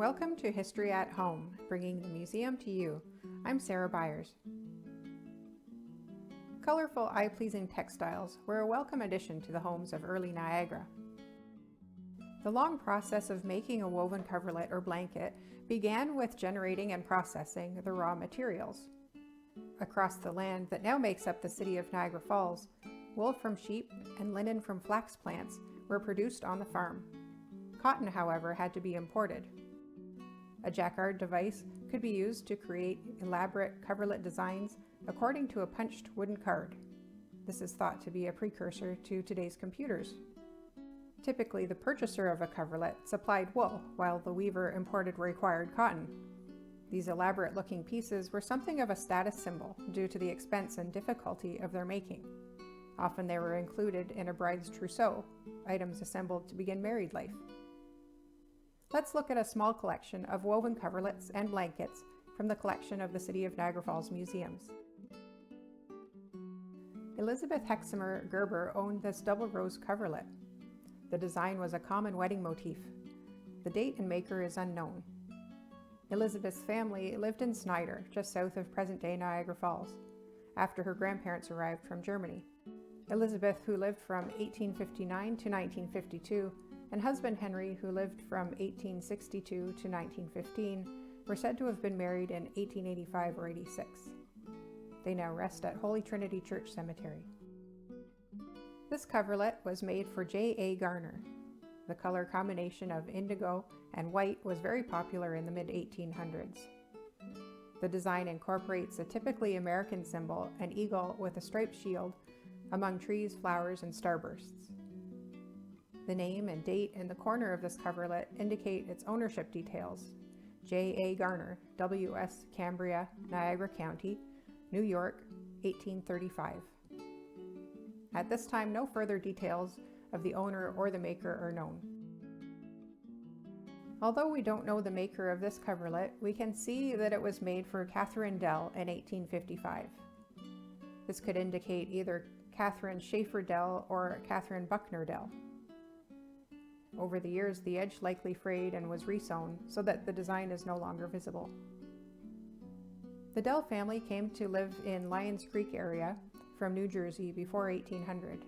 Welcome to History at Home, bringing the museum to you. I'm Sarah Byers. Colorful, eye-pleasing textiles were a welcome addition to the homes of early Niagara. The long process of making a woven coverlet or blanket began with generating and processing the raw materials. Across the land that now makes up the city of Niagara Falls, wool from sheep and linen from flax plants were produced on the farm. Cotton, however, had to be imported. A jacquard device could be used to create elaborate coverlet designs according to a punched wooden card. This is thought to be a precursor to today's computers. Typically, the purchaser of a coverlet supplied wool, while the weaver imported required cotton. These elaborate-looking pieces were something of a status symbol due to the expense and difficulty of their making. Often they were included in a bride's trousseau, items assembled to begin married life. Let's look at a small collection of woven coverlets and blankets from the collection of the City of Niagara Falls museums. Elizabeth Hexamer Gerber owned this double rose coverlet. The design was a common wedding motif. The date and maker is unknown. Elizabeth's family lived in Snyder, just south of present-day Niagara Falls, after her grandparents arrived from Germany. Elizabeth, who lived from 1859 to 1952, and husband Henry, who lived from 1862 to 1915, were said to have been married in 1885 or 86. They now rest at Holy Trinity Church Cemetery. This coverlet was made for J.A. Garner. The color combination of indigo and white was very popular in the mid-1800s. The design incorporates a typically American symbol, an eagle with a striped shield, among trees, flowers, and starbursts. The name and date in the corner of this coverlet indicate its ownership details. J.A. Garner, W.S. Cambria, Niagara County, New York, 1835. At this time, no further details of the owner or the maker are known. Although we don't know the maker of this coverlet, we can see that it was made for Catherine Dell in 1855. This could indicate either Catherine Schaefer Dell or Catherine Buckner Dell. Over the years, the edge likely frayed and was resewn so that the design is no longer visible. The Dell family came to live in Lions Creek area from New Jersey before 1800.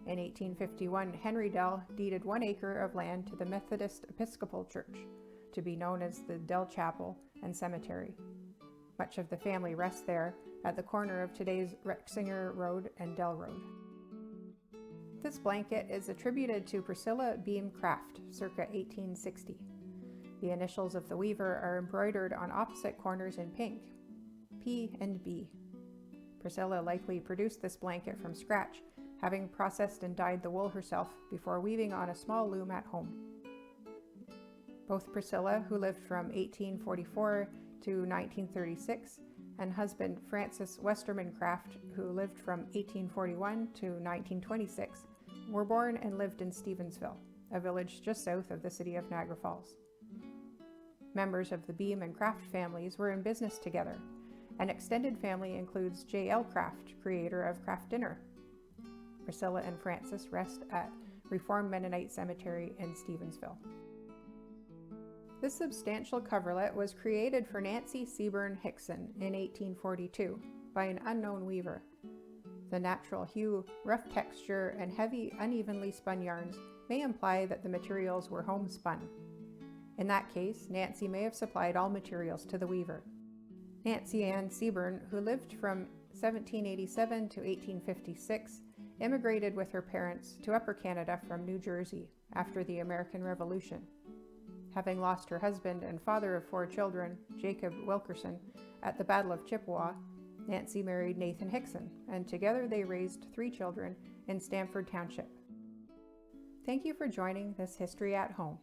In 1851, Henry Dell deeded 1 acre of land to the Methodist Episcopal Church, to be known as the Dell Chapel and Cemetery. Much of the family rests there at the corner of today's Rexinger Road and Dell Road. This blanket is attributed to Priscilla Beamcraft, circa 1860. The initials of the weaver are embroidered on opposite corners in pink, P and B. Priscilla likely produced this blanket from scratch, having processed and dyed the wool herself before weaving on a small loom at home. Both Priscilla, who lived from 1844 to 1936, and husband Francis Westerman Craft, who lived from 1841 to 1926, were born and lived in Stevensville, a village just south of the city of Niagara Falls. Members of the Beam and Craft families were in business together. An extended family includes J.L. Craft, creator of Craft Dinner. Priscilla and Francis rest at Reformed Mennonite Cemetery in Stevensville. This substantial coverlet was created for Nancy Seaburn Hickson in 1842 by an unknown weaver. The natural hue, rough texture, and heavy, unevenly spun yarns may imply that the materials were homespun. In that case, Nancy may have supplied all materials to the weaver. Nancy Ann Seaburn, who lived from 1787 to 1856, immigrated with her parents to Upper Canada from New Jersey after the American Revolution. Having lost her husband and father of 4 children, Jacob Wilkerson, at the Battle of Chippewa, Nancy married Nathan Hickson, and together they raised 3 children in Stamford Township. Thank you for joining this History at Home.